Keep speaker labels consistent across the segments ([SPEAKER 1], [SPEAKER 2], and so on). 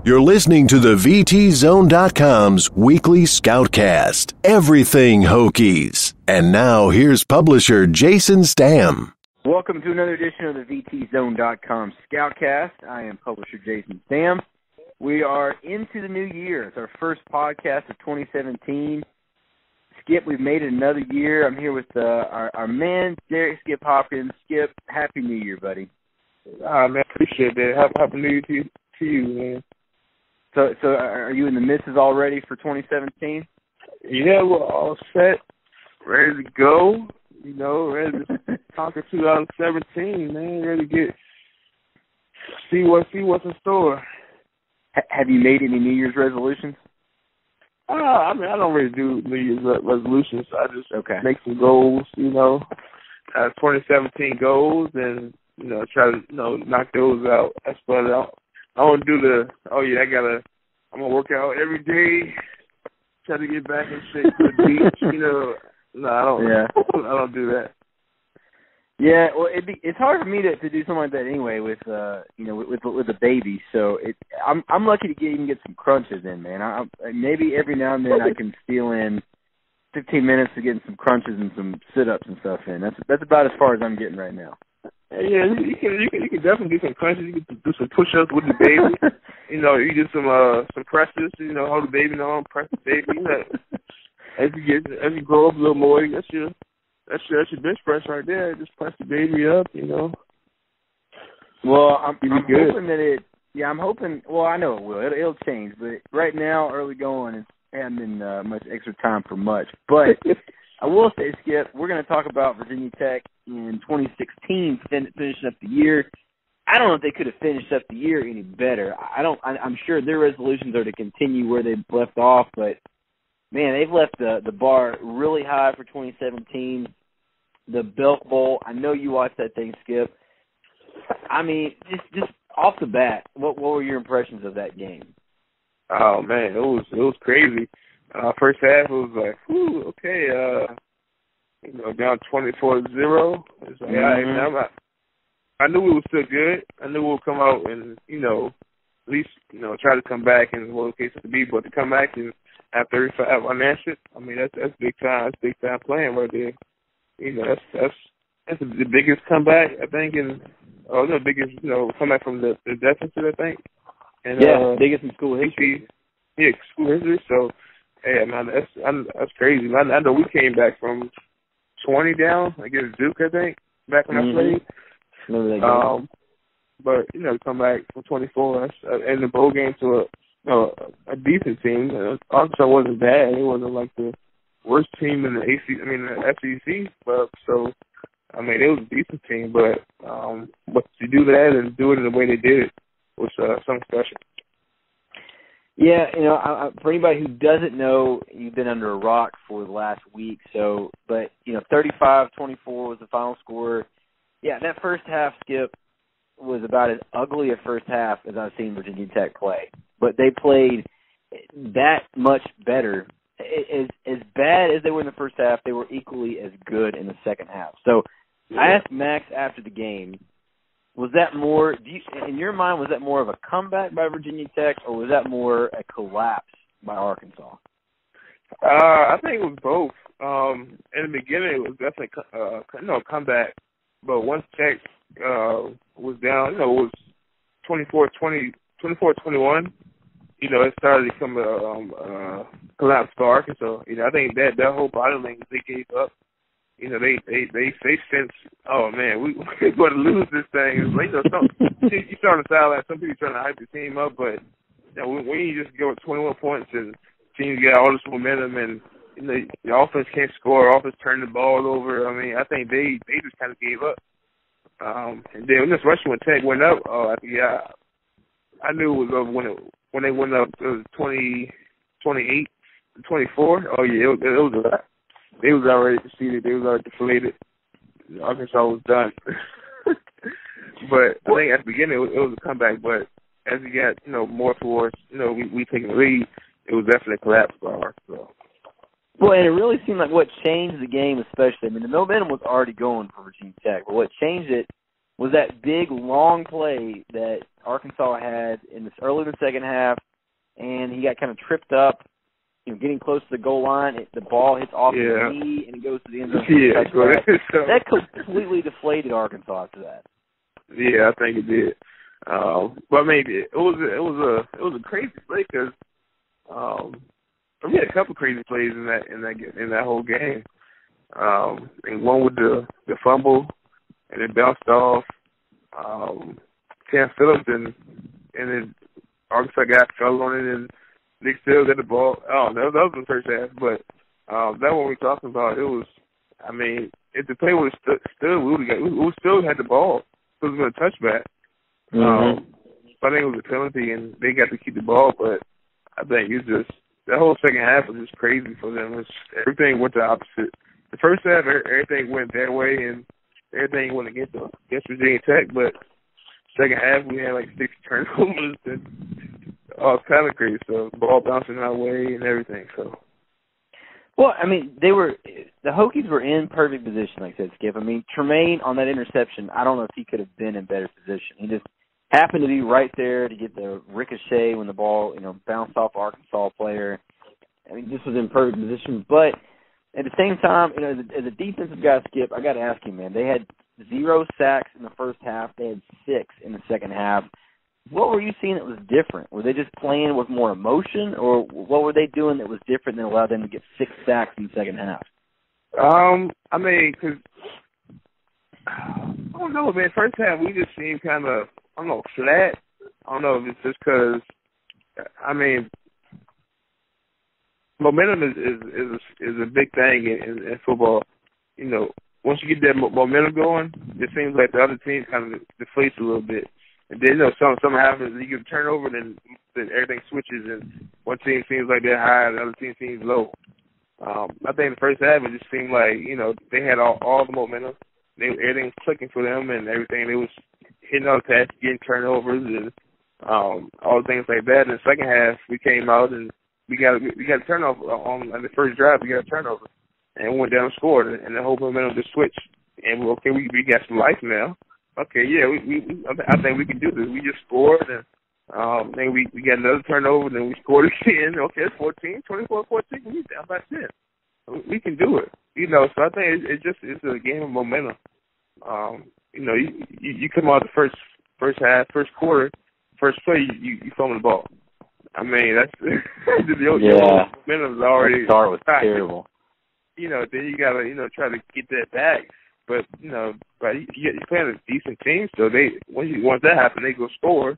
[SPEAKER 1] You're listening to the VTZone.com's weekly Scoutcast. Everything Hokies. And now here's publisher Jason Stamm.
[SPEAKER 2] Welcome to another edition of the VTZone.com Scoutcast. I am publisher Jason Stamm. We are into the new year. It's our first podcast of 2017. Skip, we've made it another year. I'm here with our man, Derrick'Skip Hopkins. Skip, Happy New Year, buddy.
[SPEAKER 3] Man, appreciate that. Happy New Year to you, man.
[SPEAKER 2] So are you in the misses already for 2017?
[SPEAKER 3] Yeah, we're all set, ready to go. You know, ready to conquer 2017, man. Ready to see what's in store.
[SPEAKER 2] Have you made any New Year's resolutions?
[SPEAKER 3] I mean, I don't really do New Year's resolutions. I just make some goals, 2017 goals, and, try to, knock those out. That's what I don't do I'm going to work out every day, try to get back in shape to the beach, No, I don't. Yeah. I don't do that.
[SPEAKER 2] Yeah, well, it's hard for me to do something like that anyway with a baby. So I'm lucky to even get some crunches in, man. Maybe every now and then I can steal in 15 minutes to getting some crunches and some sit-ups and stuff in. That's about as far as I'm getting right now.
[SPEAKER 3] Yeah, you can definitely do some crunches. You can do some push-ups with the baby. You do some presses. Hold the baby on, press the baby. As you grow up a little more, that's your bench press right there. Just press the baby up,
[SPEAKER 2] Well, I'm hoping that I'm hoping. Well, I know it will. It'll change, but right now, early going, it hasn't been much extra time for much. But I will say, Skip, we're going to talk about Virginia Tech in 2016 finishing up the year. I don't know if they could have finished up the year any better. I'm sure their resolutions are to continue where they've left off, but man, they've left the bar really high for 2017. The Belk Bowl, I know you watched that thing, Skip. I mean, just off the bat, what were your impressions of that game?
[SPEAKER 3] Oh man, it was crazy. First half, it was like, whew, okay, down 24-0. It's like, I knew we were still good. I knew we would come out and at least try to come back in the worst case of the beat, but to come back and at 35 unanswered, I mean that's big time. That's big time playing right there. That's the biggest comeback I think, the biggest comeback from the deficit I think. And,
[SPEAKER 2] biggest in school history.
[SPEAKER 3] Yeah, school history. So, hey, man, that's crazy. I know we came back from 20 down against Duke, I think, back when I played.
[SPEAKER 2] Remember that game?
[SPEAKER 3] But come back from 24 and the bowl game to a decent team. Arkansas wasn't bad. It wasn't like the worst team in the SEC. But so, I mean, it was a decent team. But to do that and do it in the way they did it was something special.
[SPEAKER 2] Yeah, for anybody who doesn't know, you've been under a rock for the last week. So, but 35-24 was the final score. Yeah, that first half, Skip, was about as ugly a first half as I've seen Virginia Tech play. But they played that much better. As bad as they were in the first half, they were equally as good in the second half. So I asked Max after the game, was that more, in your mind, was that more of a comeback by Virginia Tech or was that more a collapse by Arkansas?
[SPEAKER 3] I think it was both. In the beginning, it was definitely a comeback. But once Tech was down, it was 24-21. It started to become a collapse for Arkansas. I think that whole body language they gave up. They sense, oh man, we're going to lose this thing. It's like, you start on the sideline, some people trying to hype the team up, but when you just go with 21 points and teams get all this momentum and the offense can't score, offense turn the ball over. I mean, I think they just kind of gave up. And then when this rushing when Tech went up, I knew it was over when they went up. It was 28-24. Oh yeah, it was a lot. They was already defeated. They was already deflated. Arkansas was done. But I think at the beginning it was a comeback. But as we got more towards we taking the lead, it was definitely a collapse for Arkansas.
[SPEAKER 2] Well, and it really seemed like what changed the game, especially. I mean, the momentum was already going for Virginia Tech, but what changed it was that big, long play that Arkansas had early in the second half, and he got kind of tripped up, getting close to the goal line. The ball hits off his knee, and it goes to the end zone. That completely deflated Arkansas after that.
[SPEAKER 3] Yeah, I think it did. But maybe it was a crazy play because we had a couple crazy plays in that whole game. And one with the fumble, and it bounced off Cam Phillips, and then Arkansas guy fell on it, and Nick still got the ball. Oh, that was the first half, but that one we're talking about, it was. I mean, if the play would have stood, we still had the ball. It was a touchback. But I think it was a penalty, and they got to keep the ball. But I think that whole second half was just crazy for them. Everything went the opposite. The first half, everything went their way, and everything went against Virginia Tech. But second half, we had like 6 turnovers, and all kind of crazy. So ball bouncing our way and everything. So.
[SPEAKER 2] Well, I mean, the Hokies were in perfect position, like I said, Skip. I mean, Tremaine on that interception, I don't know if he could have been in better position. He just happened to be right there to get the ricochet when the ball, bounced off Arkansas player. I mean, this was in perfect position. But at the same time, as a defensive guy, Skip, I got to ask you, man, they had 0 sacks in the first half. They had 6 in the second half. What were you seeing that was different? Were they just playing with more emotion, or what were they doing that was different that allowed them to get 6 sacks in the second half?
[SPEAKER 3] I mean, because I don't know, man. First half we just seemed kind of, I don't know, flat. I don't know if it's just because, I mean, momentum is a big thing in football. Once you get that momentum going, it seems like the other team kind of deflates a little bit. And then, something happens, you get a turnover, then everything switches, and one team seems like they're high, and the other team seems low. I think the first half, it just seemed like, they had all the momentum. Everything was clicking for them and everything. They was hitting all the passes, getting turnovers, and all the things like that. In the second half, we came out, and we got a turnover on the first drive. We got a turnover, and we went down and scored, and the whole momentum just switched. And we got some life now. Okay, yeah, I think we can do this. We just scored, and then we got another turnover, and then we scored again. Okay, it's 24-14. We down by 10. We can do it, So I think it's a game of momentum. You come out the first half, first quarter, first play, you fumble the ball. I mean, that's your momentum is already.
[SPEAKER 2] The start was terrible.
[SPEAKER 3] Then you gotta try to get that back. But you're playing a decent team, so once that happens, they go score.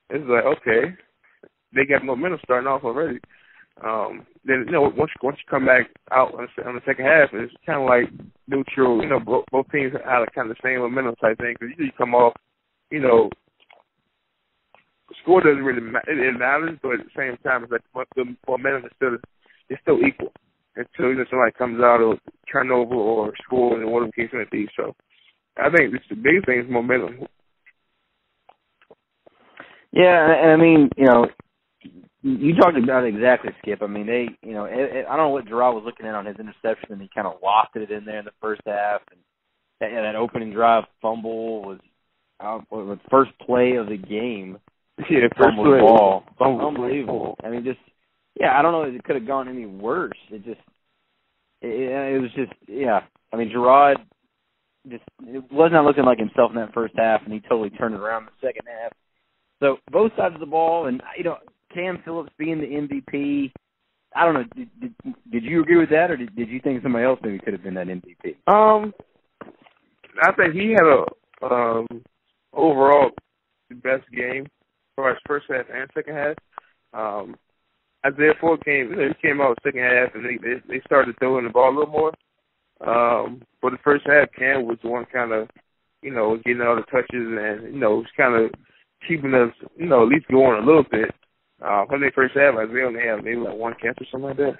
[SPEAKER 3] It's like, okay, they got momentum starting off already. Then once you come back out on the second half, it's kind of like neutral. Both teams have kind of the same momentum type thing. Because usually you come off, score doesn't really matter. It matters, but at the same time, it's like the momentum is still equal until somebody comes out or turnover or score and whatever the case may be. So I think the biggest thing is momentum.
[SPEAKER 2] Yeah, and I mean, you talked about it exactly, Skip. I mean, I don't know what Gerard was looking at on his interception, and he kind of lofted it in there in the first half. And that opening drive fumble was the first play of the game.
[SPEAKER 3] Yeah, first play.
[SPEAKER 2] Ball. Unbelievable. I mean, I don't know if it could have gone any worse. It was just, I mean, Gerard was not looking like himself in that first half, and he totally turned it around in the second half. So both sides of the ball, and, Cam Phillips being the MVP, I don't know, did you agree with that, or did you think somebody else maybe could have been that MVP?
[SPEAKER 3] I think he had a overall the best game for his first half and second half. Isaiah Ford came out second half, and they started throwing the ball a little more. For the first half, Cam was the one kind of, was getting all the touches and, was kind of keeping us, at least going a little bit. When they first half, Isaiah only had maybe like 1 catch or something like that.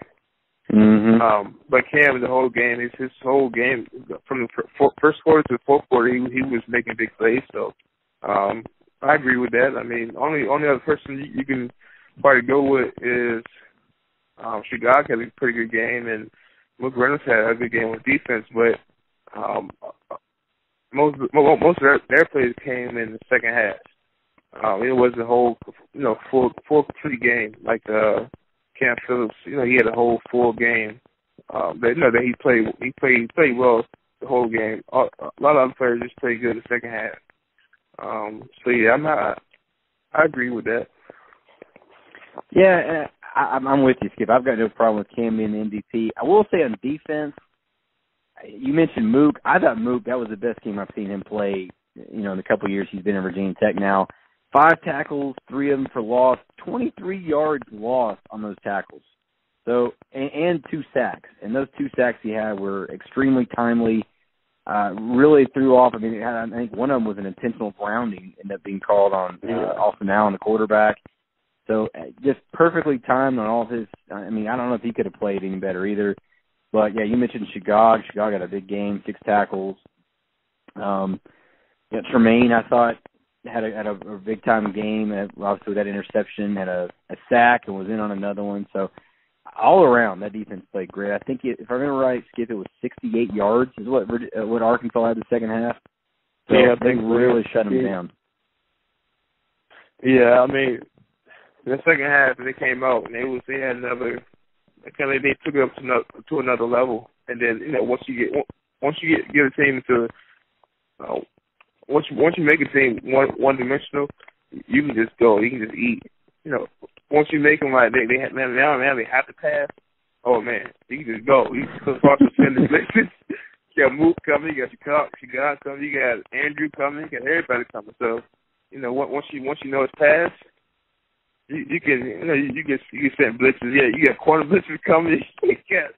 [SPEAKER 2] Mm-hmm.
[SPEAKER 3] But Cam, the whole game, his whole game, from the first quarter to the fourth quarter, he was making big plays. So I agree with that. I mean, only other person you can probably go with is Chicago had a pretty good game, and Luke Reynolds had a good game with defense. But most of their plays came in the second half. It was a whole, full complete game. Like Cam Phillips, he had a whole full game. That he played well the whole game. A lot of other players just played good in the second half. So yeah, I agree with that.
[SPEAKER 2] Yeah, I'm with you, Skip. I've got no problem with Cam being the MVP. I will say on defense, you mentioned Mook. I thought Mook, that was the best game I've seen him play, in the couple of years he's been in Virginia Tech now. 5 tackles, 3 of them for loss, 23 yards lost on those tackles. So, and 2 sacks. And those 2 sacks he had were extremely timely, really threw off. I mean, I think one of them was an intentional grounding, ended up being called on Austin Allen, the quarterback. So just perfectly timed on all of his – I mean, I don't know if he could have played any better either. But, yeah, you mentioned Shagog. Shagog had a big game, 6 tackles. Tremaine, I thought, had a big-time game. Obviously, that interception, had a sack and was in on another one. So, all around, that defense played great. I think, if I remember right, Skip, it was 68 yards is what Arkansas had the second half. So
[SPEAKER 3] yeah,
[SPEAKER 2] they really shut them down.
[SPEAKER 3] Yeah, I mean, in the second half, they came out and they had another. They took it up to another level, and then once you get a team to once you make a team one dimensional, you can just go, you can just eat. Once you make them like they have to pass. Oh man, you can just go. You can cross the finish. You got Mook coming, you got Shagog coming, you got Andrew coming, you got everybody coming. So once you know it's passed. You can send blitzes. Yeah, you got corner blitzes coming. You got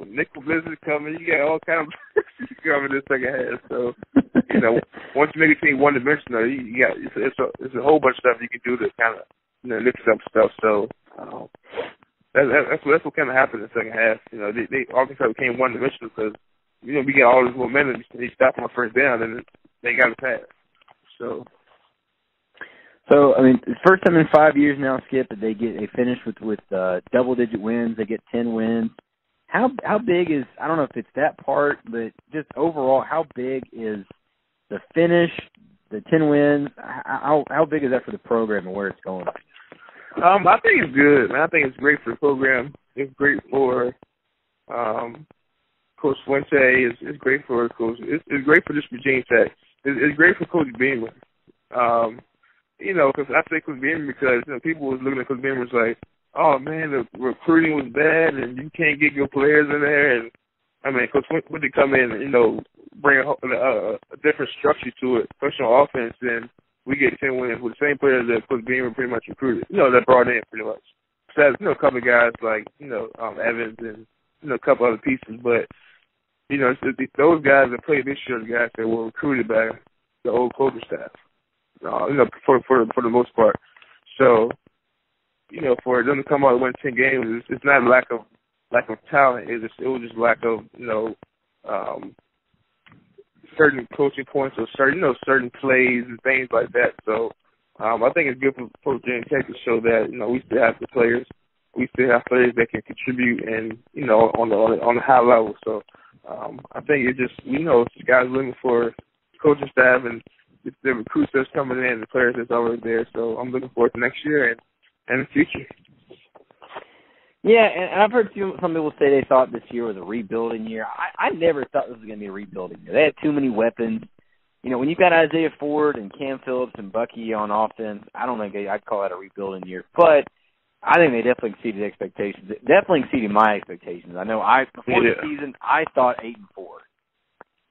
[SPEAKER 3] nickel blitzes coming. You got all kinds of blitzes coming in the second half. So once you make a team one dimensional, you got it's a whole bunch of stuff you can do to kind of mix up stuff. So that's what kind of happened in the second half. They Arkansas became one dimensional because we got all this momentum. They stopped on first down and they got to pass.
[SPEAKER 2] So, I mean, it's the first time in 5 years now, Skip, that they finish with double-digit wins. They get 10 wins. How big is, I don't know if it's that part, but just overall, how big is the finish, the 10 wins? How big is that for the program and where it's going?
[SPEAKER 3] I think it's good, man. I think it's great for the program. It's great for Coach Fuente. It's great for Coach. It's great for just Virginia Tech. It's great for Coach Beamer. Because I say Coach Beamer because people was looking at Coach Beamer was like, oh man, the recruiting was bad and you can't get good players in there. And I mean, Coach Fuente come in and bring a different structure to it, personal offense, then we get 10 wins with the same players that Coach Beamer pretty much recruited. That brought in pretty much. Besides, a couple of guys like Evans and a couple other pieces, but it's those guys that played this year, the guys that were recruited by the old coaching staff. For the most part. So, for them to come out and win 10 games, it's not lack of talent. It was just lack of certain coaching points or certain plays and things like that. So, I think it's good for Virginia Tech to show that we still have the players. We still have players that can contribute and on the high level. So, I think it just the guys looking for coaching staff and the recruits that's coming in, the players that's already there. So I'm looking forward to next year and the future.
[SPEAKER 2] Yeah, and I've heard some people say they thought this year was a rebuilding year. I never thought this was going to be a rebuilding year. They had too many weapons. When you've got Isaiah Ford and Cam Phillips and Bucky on offense, I don't think I'd call that a rebuilding year. But I think they definitely exceeded expectations. Definitely exceeded my expectations. I know before the season, I thought 8-4.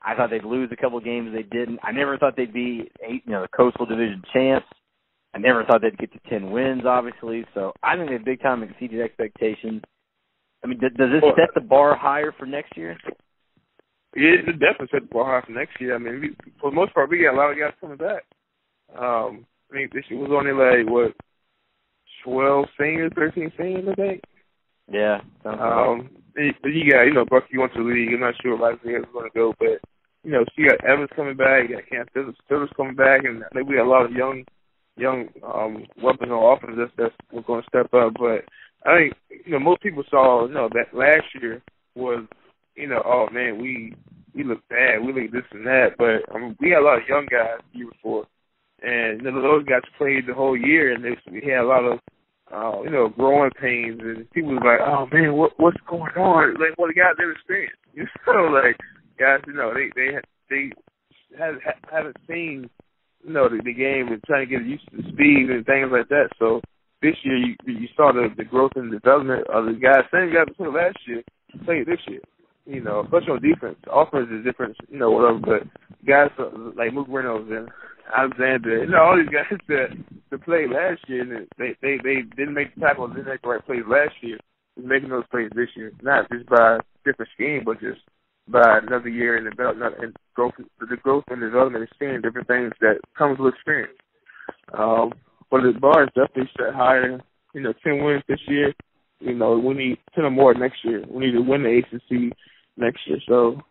[SPEAKER 2] I thought they'd lose a couple of games. They didn't. I never thought they'd be the Coastal Division champs. I never thought they'd get to 10 wins, obviously. So I think they big time exceeded expectations. I mean, does this set the bar higher for next year?
[SPEAKER 3] Yeah, it definitely set the bar higher for next year. I mean, for the most part, we got a lot of guys coming back. I think this year was only 12 seniors, 13 seniors, I think.
[SPEAKER 2] Yeah.
[SPEAKER 3] You got, Bucky went to the league. I'm not sure if Isaiah's going to go, but, so you got Evans coming back, you got Cam Phillips coming back, and I think we got a lot of young weapons on offense that's going to step up. But I think, most people saw, that last year was, oh man, we we look bad, we look this and that. But we had a lot of young guys the year before, and those guys played the whole year, and we had a lot of growing pains, and people was like, oh man, what's going on? Like, well, the guys didn't experience, like guys, they haven't seen, the game and trying to get used to the speed and things like that. So this year you saw the growth and development of the guys. Same guys that played last year played this year. Especially on defense. Offense is different, whatever. But guys like Luke Reynolds and Alexander, all these guys that played last year, and they didn't make the tackles, didn't make the right plays last year, is making those plays this year. Not just by different scheme, but just by another year in the belt and growth and development, and seeing different things that comes with experience. But the bar is definitely set higher. 10 wins this year. We need 10 or more next year. We need to win the ACC next year. So,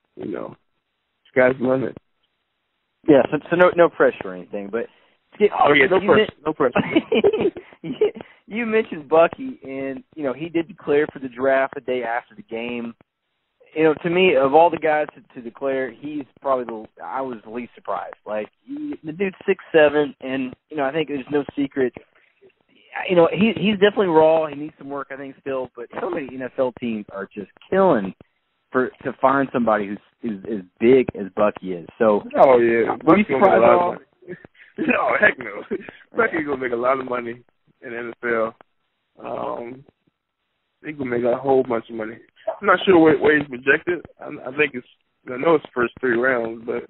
[SPEAKER 3] sky's the limit.
[SPEAKER 2] Yeah, so no pressure or anything. But
[SPEAKER 3] no pressure.
[SPEAKER 2] You mentioned Bucky, and he did declare for the draft the day after the game. To me, of all the guys to declare, he's probably I was the least surprised. Like, the dude's 6'7", and I think there's no secret. He's definitely raw. He needs some work, I think, still. But so many NFL teams are just killing to find somebody who's as big as Bucky is. So,
[SPEAKER 3] oh yeah,
[SPEAKER 2] were you surprised at all?
[SPEAKER 3] No, heck no. Bucky's gonna make a lot of money in the NFL. He's gonna make a whole bunch of money. I'm not sure where he's projected. I think I know it's first 3 rounds, but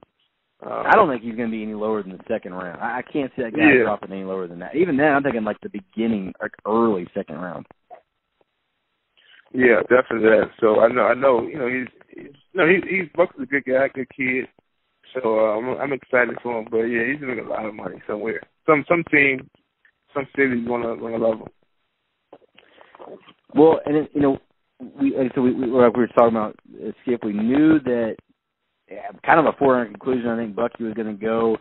[SPEAKER 2] I don't think he's going to be any lower than the second round. I can't see that guy dropping any lower than that. Even then, I'm thinking like the beginning, like early second round.
[SPEAKER 3] Yeah, definitely that. So I know. He's Buck's a good guy, good kid. So I'm excited for him. But yeah, he's making a lot of money somewhere. Some team, some city's gonna love him.
[SPEAKER 2] Well, and we were talking about Skip. We knew that. Kind of a foregone conclusion. I think Bucky was going to go.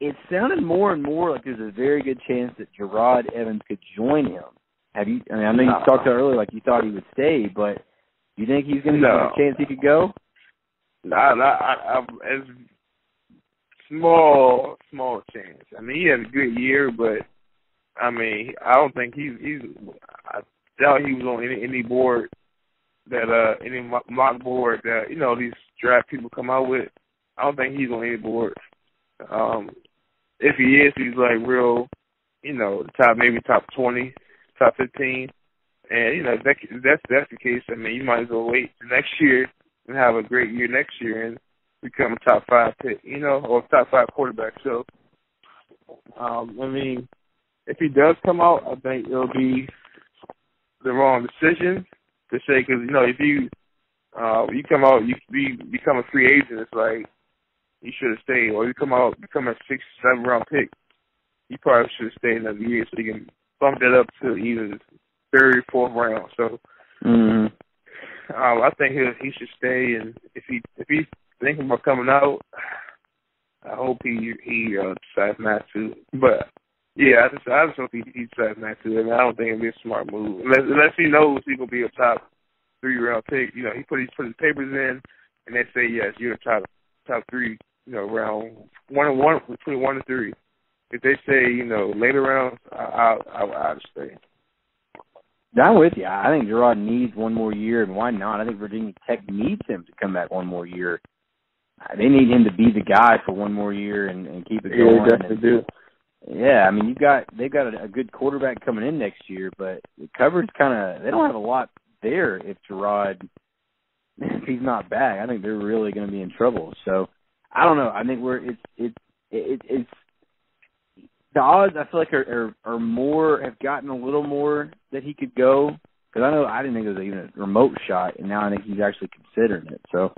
[SPEAKER 2] It sounded more and more like there's a very good chance that Gerard Evans could join him. I know you talked about earlier like you thought he would stay, but do you think he's going to have a chance he could go?
[SPEAKER 3] As small chance. He had a good year, but I don't think I doubt he was on any board that any mock board that these draft people come out with. I don't think he's on any board. If he is, he's like real, top 20, top 15, and if that's the case, you might as well wait the next year and have a great year next year and become a top 5 pick, or top 5 quarterback. So, if he does come out, I think it'll be the wrong decision to say, because if you come out, you become a free agent. It's like you should have stayed, or you come out, become a 6th, 7th round pick. You probably should have stayed another year so you can bump that up to either 3rd or 4th round. So, I think he should stay, and if he's thinking about coming out, I hope he decides not to. But yeah, I just hope he decides not to, and I don't think it'd be a smart move unless he knows he's gonna be a top 3 round pick. He put his papers in, and they say yes, you're a top 3, round 1 between 1 and 3. If they say later rounds, I'll stay.
[SPEAKER 2] I'm with you. I think Gerard needs one more year, and why not? I think Virginia Tech needs him to come back one more year. They need him to be the guy for one more year and keep it going.
[SPEAKER 3] Yeah, they definitely do.
[SPEAKER 2] Yeah, they've got a good quarterback coming in next year, but the coverage they don't have a lot there if Gerard, if he's not back. I think they're really going to be in trouble. So I don't know. I think it's the odds. I feel like are more, have gotten a little more that he could go, because I didn't think it was even a remote shot, and now I think he's actually considering it. So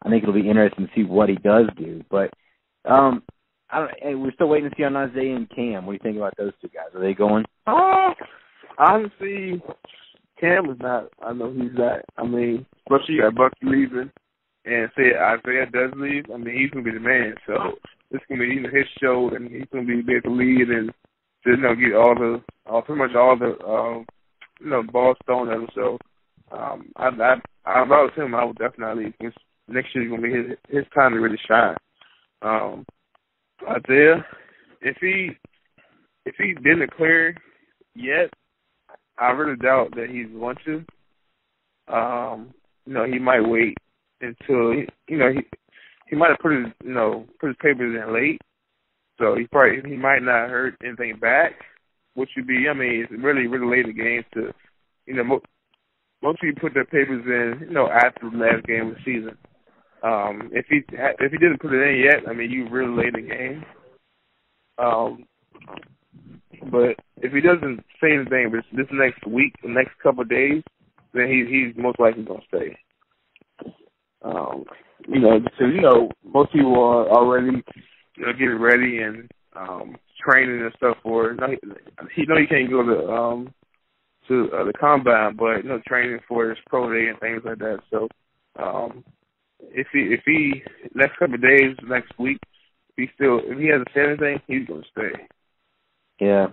[SPEAKER 2] I think it'll be interesting to see what he does do, but. We're still waiting to see on Isaiah and Cam. What do you think about those 2 guys? Are they going?
[SPEAKER 3] Honestly, Cam is not. I know he's not. Especially you got Bucky leaving, and say Isaiah does leave. He's gonna be the man. So it's gonna be his show, and he's gonna be able to lead and just get pretty much all the balls thrown at him. So if I was him, I would definitely leave. next year is going to be his time to really shine. Isaiah, if he didn't clear yet, I really doubt that he's going to. He might wait until he might have put his papers in late, so he might not heard anything back, which would be, it's really late in the game to, most people put their papers in, after the last game of the season. If he didn't put it in yet, you really late in the game. But if he doesn't say anything this next week, the next couple of days, then he's most likely going to stay. Because, most people are already, getting ready and training and stuff for it. He can't go to the combine, but, training for his pro day and things like that. So, if he next couple of days, next week, if he hasn't said anything, he's going to stay.
[SPEAKER 2] Yeah,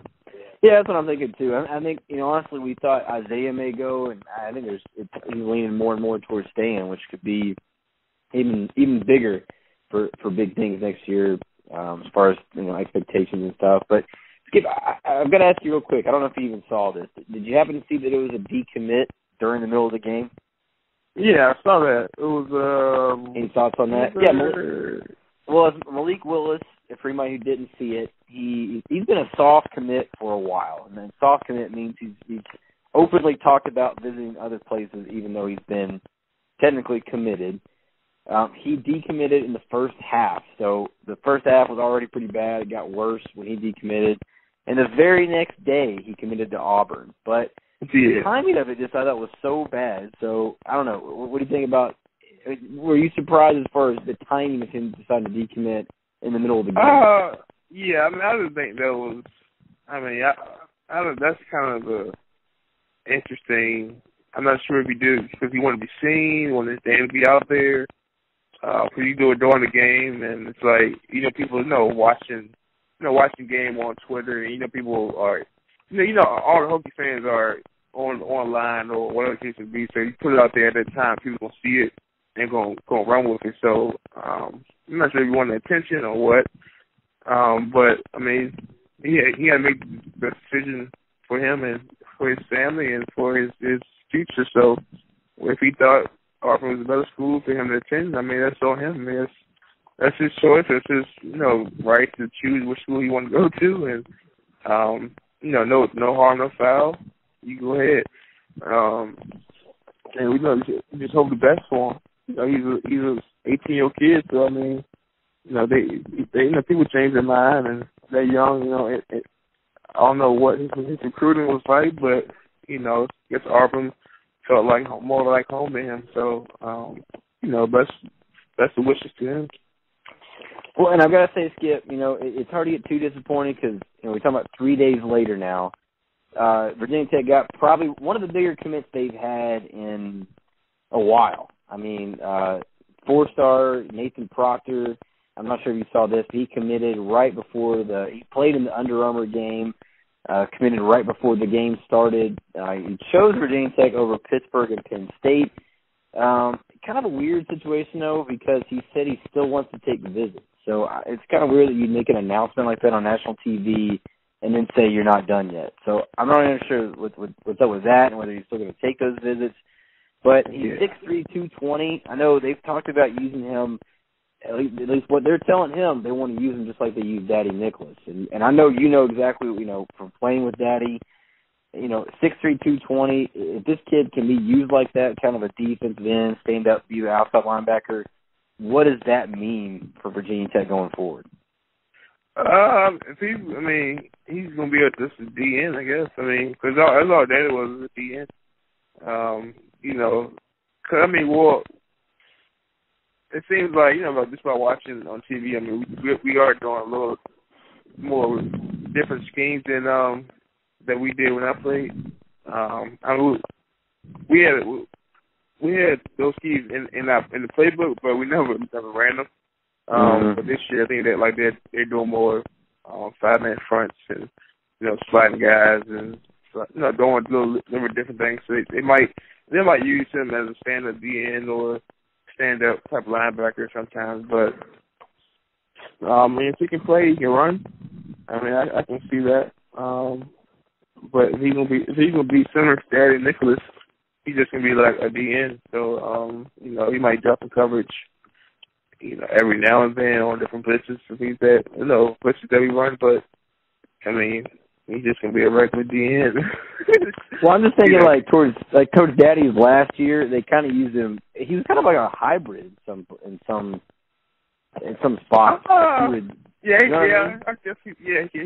[SPEAKER 2] that's what I'm thinking too. I think honestly, we thought Isaiah may go, and I think he's leaning more and more towards staying, which could be even bigger for big things next year as far as expectations and stuff. But Skip, I've got to ask you real quick. I don't know if you even saw this. Did you happen to see that it was a decommit during the middle of the game?
[SPEAKER 3] Yeah, I saw that. It was.
[SPEAKER 2] Any thoughts on that? Yeah. Well, Malik Willis, for anybody who didn't see it, he's been a soft commit for a while. And then soft commit means he's openly talked about visiting other places even though he's been technically committed. He decommitted in the first half. So the first half was already pretty bad. It got worse when he decommitted. And the very next day, he committed to Auburn. But the timing of it I thought was so bad. So, I don't know. What do you think about were you surprised as far as the timing of him deciding to decommit in the middle of the game?
[SPEAKER 3] Yeah, I just think that was, that's kind of interesting. I'm not sure if he did it because he wanted to be seen, wanted his name to be out there. Because you do it during the game, and it's like, people watching game on Twitter, and people are, all the Hokie fans are online or whatever the case may be. So you put it out there at that time, people gonna see it and gonna run with it. So I'm not sure if you want the attention or what, but he had to make the decision for him and for his family and for his future. So if he thought Auburn was a better school for him to attend, that's on him. That's his choice. That's his, right to choose which school he want to go to, and no harm, no foul. You go ahead. And we just hope the best for him. He's a 18-year-old kid, so they people change their mind, and they're young. I don't know what his recruiting was like, but I guess Auburn felt like more like home to him. So best of wishes to him.
[SPEAKER 2] Well, and I've got to say, Skip, it's hard to get too disappointed because we're talking about 3 days later now. Virginia Tech got probably one of the bigger commits they've had in a while. 4-star Nathan Proctor. I'm not sure if you saw this, but he committed right before he played in the Under Armour game, committed right before the game started. He chose Virginia Tech over Pittsburgh and Penn State. Kind of a weird situation, though, because he said he still wants to take visits. So it's kind of weird that you make an announcement like that on national TV and then say you're not done yet. So I'm not even sure what's up with that and whether he's still going to take those visits. But he's 6'3", 220. I know they've talked about using him, at least what they're telling him, they want to use him just like they use Daddy Nicholas. And I know exactly, from playing with Daddy, 6'3", 220, if this kid can be used like that, kind of a defensive end, stand-up, be the outside linebacker, what does that mean for Virginia Tech going forward?
[SPEAKER 3] If he's going to be just a DN, I guess. Because that's all Daddy was a DN. It seems like, just by watching on TV, we are doing a little more different schemes than that we did when I played. We had those schemes in the playbook, but we never ran them. But this year, I think that they're doing more 5-man fronts and sliding guys and doing little different things. So they might use him as a standard DN or stand-up type linebacker sometimes, but if he can play, he can run. I mean, I can see that. But if he's gonna be similar to Daddy Nicholas, he's just gonna be like a DN. So he might drop in coverage, every now and then on different blitzes if he's that blitzes that we run. But I mean, he's just gonna be a regular DN.
[SPEAKER 2] Well, I'm just thinking towards Coach Daddy's last year, they kind of used him. He was kind of like a hybrid in some spots. He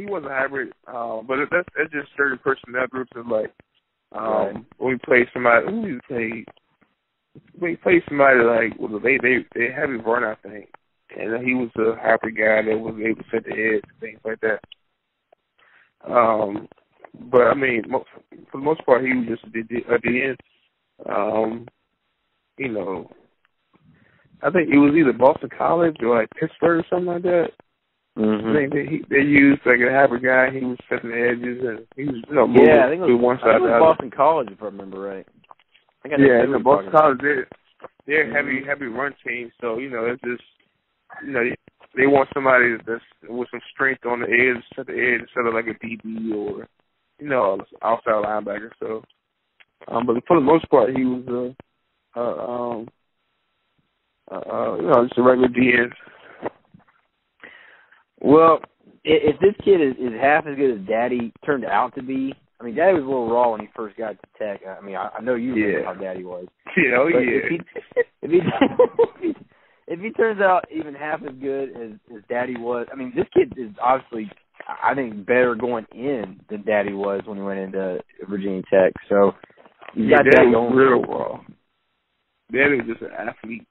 [SPEAKER 2] was a hybrid. But that's just certain personnel groups of when we play somebody. We played somebody they have him run, I think, and he was a hybrid guy that was able to set the edge and things like that. But I mean, for the most part, he was just a DN. I think it was either Boston College or Pittsburgh or something like that. Mm-hmm. I think they used a hybrid guy. He was setting the edges and he was moving to one side. I think it was Boston College, if I remember right.
[SPEAKER 3] Boston College. They're heavy run team, so it's just they want somebody that's with some strength on the edge, set the edge instead of like a DB or outside linebacker. So, but for the most part, he was just a regular DN.
[SPEAKER 2] Well, if this kid is half as good as Daddy turned out to be, I mean, Daddy was a little raw when he first got to Tech. I mean, I know you remember how Daddy was. If he turns out even half as good as Daddy was, I mean, this kid is obviously, I think, better going in than Daddy was when he went into Virginia Tech. So he's got that going real raw.
[SPEAKER 3] Daddy was just an athlete.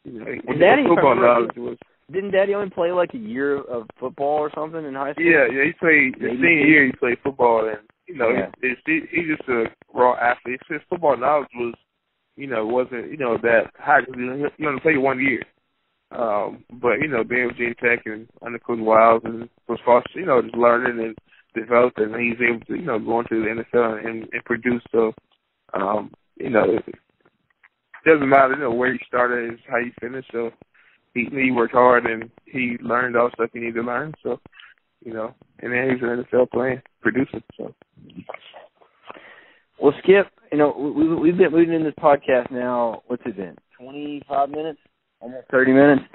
[SPEAKER 2] Daddy, football knowledge was. Didn't Daddy only play like a year of football or something in high school?
[SPEAKER 3] Yeah, he played his senior year. He played football, and he's just a raw athlete. His football knowledge was, wasn't that high because he only played 1 year. But being with Virginia Tech and under Coach Wiles and Coach Foster, just learning and developing, and he's able to go into the NFL and produce. So, it doesn't matter where you started, it's how you finish. So. He worked hard and he learned all the stuff he needed to learn. So, and then he's an NFL playing, producing. So,
[SPEAKER 2] well, Skip, we've been in this podcast now. What's it been? 25 minutes, almost 30 minutes.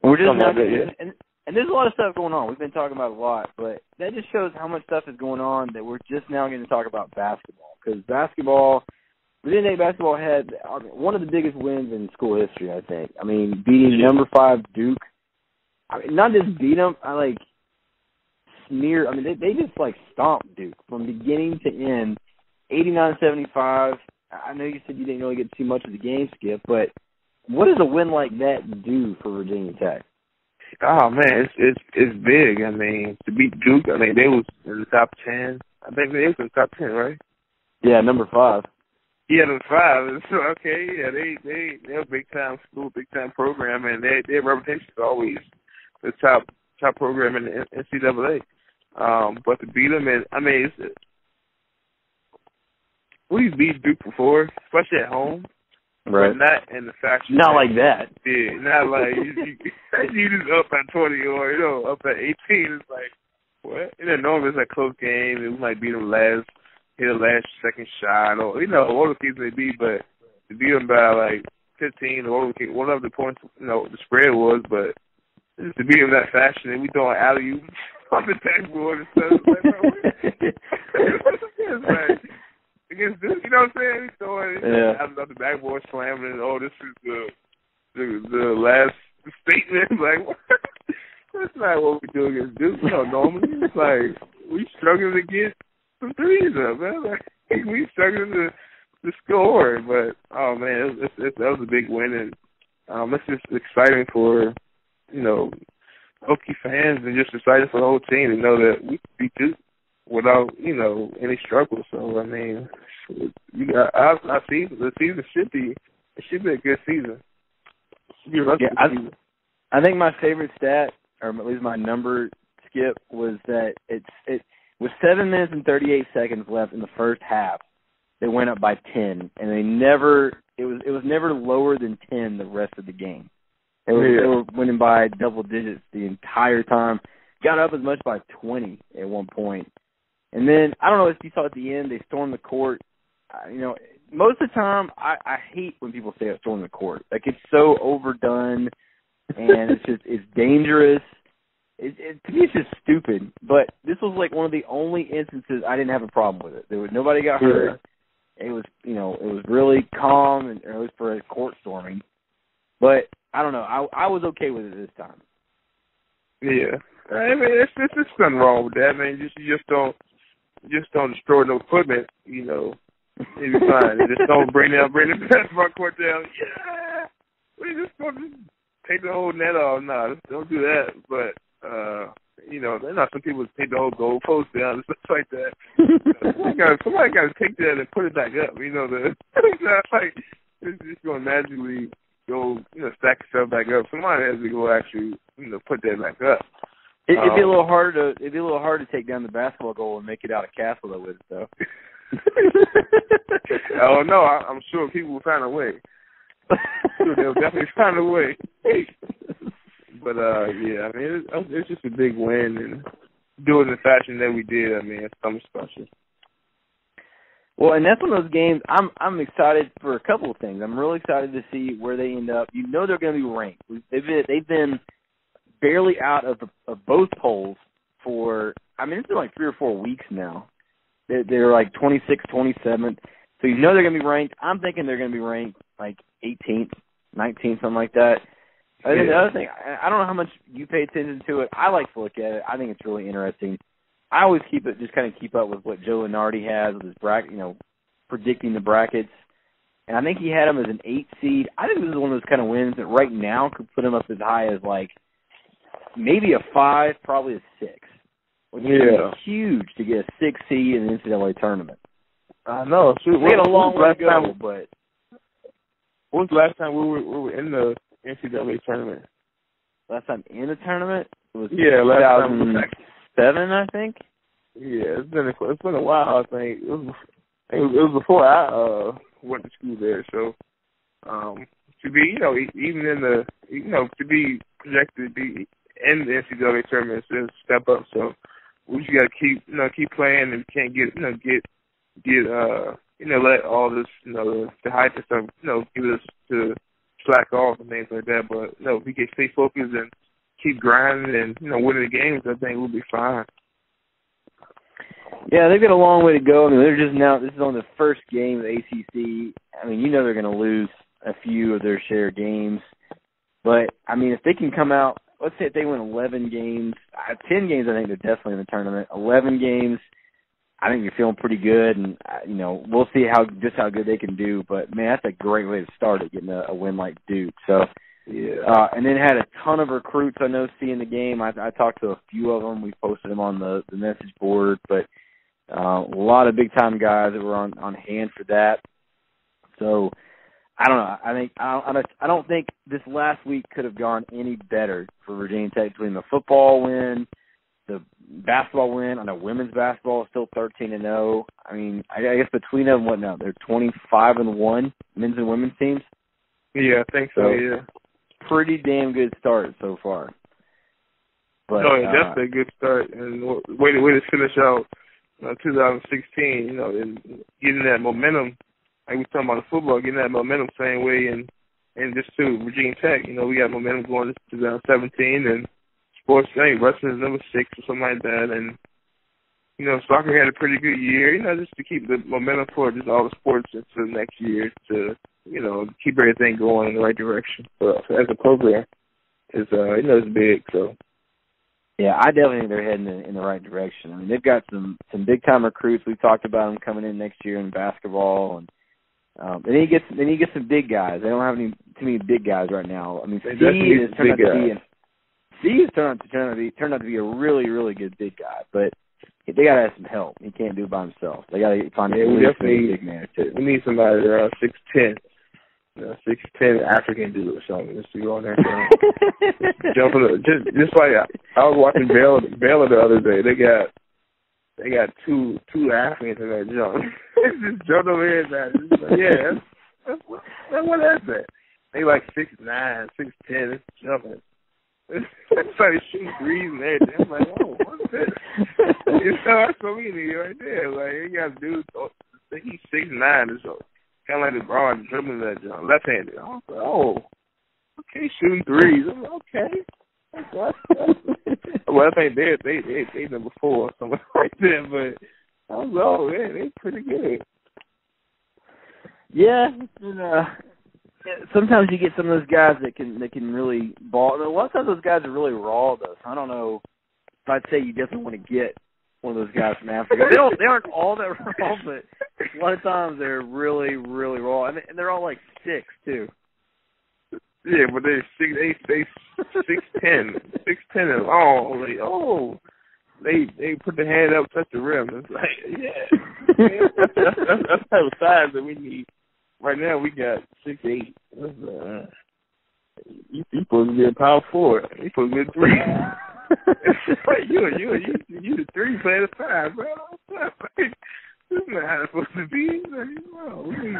[SPEAKER 2] And we're just now, and there's a lot of stuff going on. We've been talking about a lot, but that just shows how much stuff is going on that we're just now going to talk about basketball because Virginia Tech basketball had one of the biggest wins in school history, I think. I mean, beating number 5 Duke. I mean, not just beat them, smear. I mean, they just stomped Duke from beginning to end, 89-75. I know you said you didn't really get to see much of the game, Skip, but what does a win like that do for Virginia Tech?
[SPEAKER 3] Oh man, it's big. I mean, to beat Duke, I mean they was in the top 10. I think they was in the top 10, right?
[SPEAKER 2] Yeah, number 5.
[SPEAKER 3] Yeah, the 5. So okay, yeah, they're a big time school, big time program, and their reputation is always the top program in the NCAA. But to beat them, and I mean, we've beat Duke before, especially at home,
[SPEAKER 2] right?
[SPEAKER 3] But not in the fashion.
[SPEAKER 2] Not like that.
[SPEAKER 3] Yeah, not like you just up at 20 or up at 18. It's like what? Normally it's a close game, and we might beat them hit a last second shot, or all the teams they beat, but to beat them by 15 or whatever the points, the spread was, but just to beat them that fashion, and we throwing alley-oops on the backboard and stuff. It's like against this, you know what I'm saying? We throwing out the backboard slamming, and this is the last statement. What? That's not what we do against Duke. Normally it's we struggling to get some threes up, man. We struggling to score, but oh man, that was a big win, and it's just exciting for Hokie fans, and just exciting for the whole team to know that we beat Duke without any struggle. So I mean, I see the season should be a good season.
[SPEAKER 2] I think my favorite stat, or at least my number, Skip, was that it was 7 minutes and 38 seconds left in the first half, they went up by 10, and it was never lower than 10 the rest of the game. They were winning by double digits the entire time. Got up as much by 20 at one point. And then, I don't know if you saw at the end, they stormed the court. Most of the time, I hate when people say storm the court. Like, it's so overdone, and it's dangerous. To me, it's just stupid. But this was like one of the only instances I didn't have a problem with it. Nobody got hurt. It was, it was really calm, and it was for a court storming. But I don't know. I was okay with it this time.
[SPEAKER 3] Yeah, I mean, it's nothing wrong with that, man. You just don't destroy no equipment, It'll be fine. Just don't bring the basketball court down. Yeah, we just going to take the whole net off. No, don't do that. But some people take the whole goal post down and stuff like that. Somebody got to take that and put it back up. It's not like it's just going to magically go, stack itself back up. Somebody has to go actually, put that back up. It'd be a little hard to take down the basketball goal and make it out of castle though with it though. Oh no, I'm sure people will find a way. They'll definitely find a way. But yeah, I mean, it's just a big win, and doing the fashion that we did, I mean, it's something special. Well, and that's one of those games. I'm excited for a couple of things. I'm really excited to see where they end up. They're going to be ranked. They've been barely out of both polls for. I mean, it's been like 3 or 4 weeks now. They're like 26th, 27th. So they're going to be ranked. I'm thinking they're going to be ranked like 18th, 19th, something like that. I think the other thing, I don't know how much you pay attention to it. I like to look at it. I think it's really interesting. I always keep up with what Joe Lenardi has with his bracket, predicting the brackets. And I think he had him as an 8 seed. I think this is one of those kind of wins that right now could put him up as high as like maybe a 5, probably a 6. Which is huge to get a 6 seed in the NCAA tournament. I know. We had a long way to go, but when was the last time we were in the NCAA tournament? Last time in the tournament? It was 2007, I think. Yeah, it's been a while. I think it was before I went to school there. So to be even in the to be projected to be in the NCAA tournament is a step up. So we just got to keep playing, and can't let all this the hype and stuff give us to slack off and things like that. But if we can stay focused and keep grinding and winning the games, I think we'll be fine. Yeah, they've got a long way to go. I mean, they're just now. This is only the first game of the ACC. I mean, they're going to lose a few of their share games, but I mean, if they can come out, let's say if they win 11 games, 10 games, I think they're definitely in the tournament. 11 games, I think you're feeling pretty good, and we'll see how good they can do. But man, that's a great way to start it, getting a win like Duke. So. Yeah. And then had a ton of recruits I know seeing the game. I talked to a few of them. We posted them on the message board, but a lot of big time guys that were on hand for that. So I don't know. I don't think this last week could have gone any better for Virginia Tech between the football win, the basketball win. I know women's basketball is still 13-0. I mean, I guess between them, what now? They're 25-1 men's and women's teams. Yeah, I think so. Yeah. Pretty damn good start so far. But, definitely a good start, and way to finish out 2016. And getting that momentum, like we were talking about the football, getting that momentum same way, and just to Virginia Tech. We got momentum going to 2017, and sports. I think wrestling is number 6 or something like that, and soccer had a pretty good year. Just to keep the momentum for just all the sports into the next year to. Keep everything going in the right direction. But as a program, it's big. So, yeah, I definitely think they're heading in the right direction. I mean, they've got some big time recruits. We've talked about them coming in next year in basketball, and then you get some big guys. They don't have too many big guys right now. I mean, Steve has turned out to be a really, really good big guy, but they got to have some help. He can't do it by himself. They got to find a big man too. We need somebody around 6'10". 6'10" African dude or something just to go in there and jump just like I was watching Baylor the other day. They got they got two Africans in that joint. Just jumped over here and like, yeah, that's what is that? They like 6'9", 6'10", it's jumping. It's like shooting threes and everything. I'm like, oh, what's this? That's what we need right there. Like, you got dudes, I think he's 6'9", so kind of like LeBron dribbling that jump, left-handed. I was like, oh, okay, shooting threes. I'm like, okay. Well, I think they number 4 or something like that, but I was like, oh, man, they pretty good.
[SPEAKER 2] Yeah, and, sometimes you get some of those guys that can really ball. And a lot of times those guys are really raw, though. So I don't know if I'd say you definitely want to get one of those guys from Africa. They aren't all that raw, but a lot of times they're really, really raw, and they're all like 6 too.
[SPEAKER 3] Yeah, but they're 6'10", 6'10" and long. Like, oh, they put their hand up, touch the rim. It's like, yeah, that's the type of size that we need. Right now we got 6'8". You supposed to be a power forward. You supposed to be a 3. you the 3 playing the 5, bro. This is not how it's supposed to be. Like, no, we need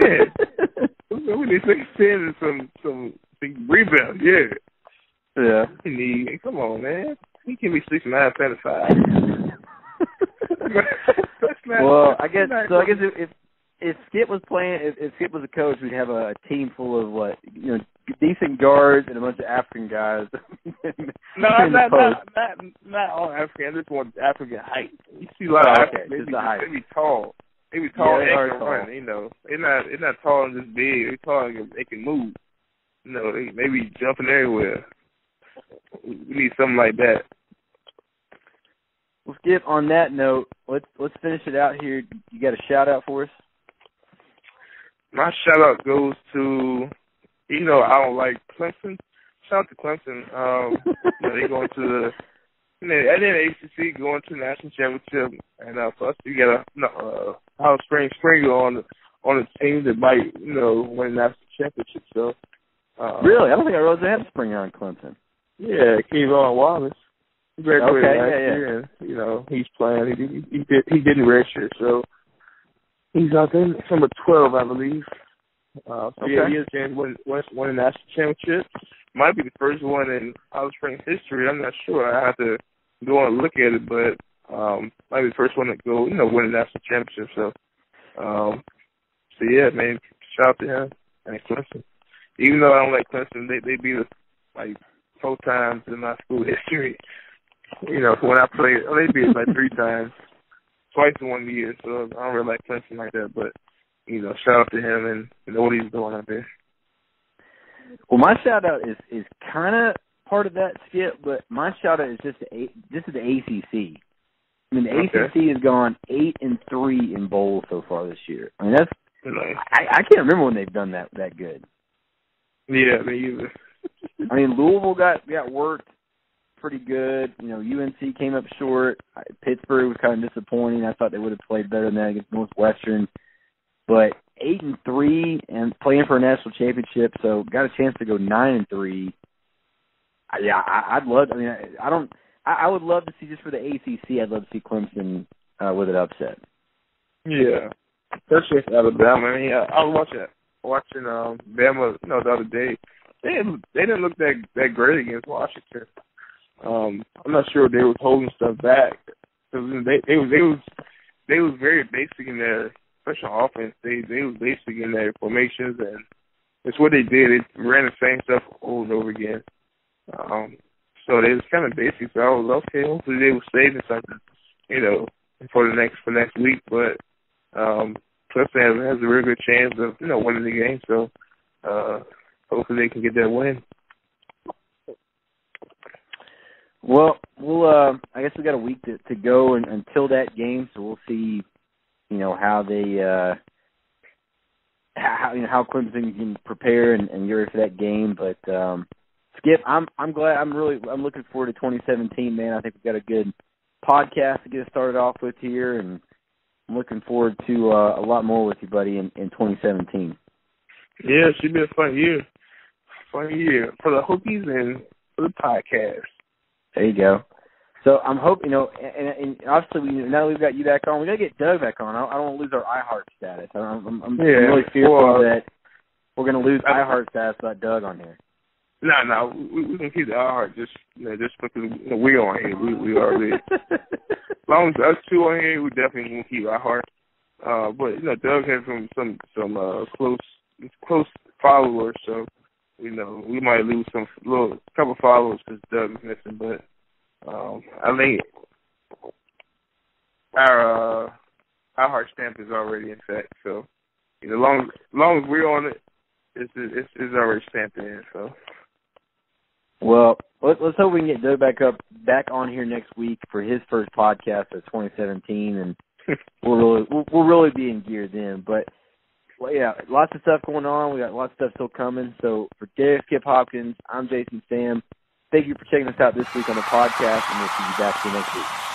[SPEAKER 3] 6'10". We need 6'10" and some rebounds. Yeah. We need. Come on, man. He can be 6'9", playing the 5.
[SPEAKER 2] Well, I guess if Skip was playing, if Skip was a coach, we'd have a team full of decent guards and a bunch of African guys.
[SPEAKER 3] No, not all African. I just want African height. You see a lot of Africans. They be tall. They be tall.
[SPEAKER 2] Yeah,
[SPEAKER 3] they can run. You know, they're not tall and just big. They're tall and they can move. You know, they be jumping everywhere. We need something like that.
[SPEAKER 2] Well, Skip, on that note, let's finish it out here. You got a shout out for us?
[SPEAKER 3] My shout out goes to, I don't like Clemson. Shout out to Clemson. They going to the, and then ACC going to the national championship, and plus you got a Springer on the team that might win the national championship. So
[SPEAKER 2] really, I don't think I realized they had Springer on Clemson.
[SPEAKER 3] Yeah, Kevon Wallace. He graduated last year, and he's playing. He didn't redshirt, so. He's out there, number 12, I believe. He has a chance to win a national championship. Might be the first one in Olive Springs history. I'm not sure. I have to go and look at it, but might be the first one to go, win a national championship. So yeah, man, shout out to him and Clemson. Even though I don't like Clemson, they beat us like 4 times in my school history. When I played, they beat us like 3 times. Twice in 1 year, so I don't really like Clemson like that, but, shout out to him and what he's doing out there.
[SPEAKER 2] Well, my shout out is kind of part of that, Skip, but my shout out is just to the ACC. I mean, the ACC has gone 8-3 in bowls so far this year. I mean, that's nice. I can't remember when they've done that good.
[SPEAKER 3] Yeah, me either.
[SPEAKER 2] I mean, Louisville got worked pretty good. UNC came up short. Pittsburgh was kind of disappointing. I thought they would have played better than that against Northwestern. But 8-3 and playing for a national championship, so got a chance to go 9-3. Yeah, I'd love. I mean, I would love to see, just for the ACC, I'd love to see Clemson with an upset.
[SPEAKER 3] Yeah, especially Alabama. I mean, I was watching Bama the other day. They didn't look that great against Washington. I'm not sure if they was holding stuff back. They was very basic in their special offense. They was basic in their formations, and it's what they did. They ran the same stuff over and over again. So they was kind of basic. So I was okay. Hopefully they were saving something, for next week. But Clemson has a real good chance of winning the game. So hopefully they can get that win.
[SPEAKER 2] Well, I guess we got a week to go until that game, so we'll see, how they, how Clemson can prepare and get ready for that game. But Skip, I'm glad. I'm looking forward to 2017, man. I think we've got a good podcast to get us started off with here, and I'm looking forward to a lot more with you, buddy, in 2017.
[SPEAKER 3] Yeah, it should be a fun year. Fun year for the Hokies and for the podcast.
[SPEAKER 2] There you go. So I'm hoping, and obviously now that we've got you back on, we got to get Doug back on. I don't want to lose our iHeart status. I'm really fearful that we're going to lose iHeart status without Doug on here.
[SPEAKER 3] No, we can keep the iHeart just because we're on here. We already. As long as us two on here, we definitely going to keep iHeart. But Doug has some close followers, so we might lose couple followers because Doug is missing, but. I think our heart stamp is already in effect. So, as long as we're on it, it's already stamped in. So,
[SPEAKER 2] well, let's hope we can get Doug back on here next week for his first podcast of 2017, and we'll really be in gear then. But yeah, lots of stuff going on. We got lots of stuff still coming. So for Derrick'Skip Hopkins, I'm Jason Stamm. Thank you for checking us out this week on the podcast, and we'll see you back here next week.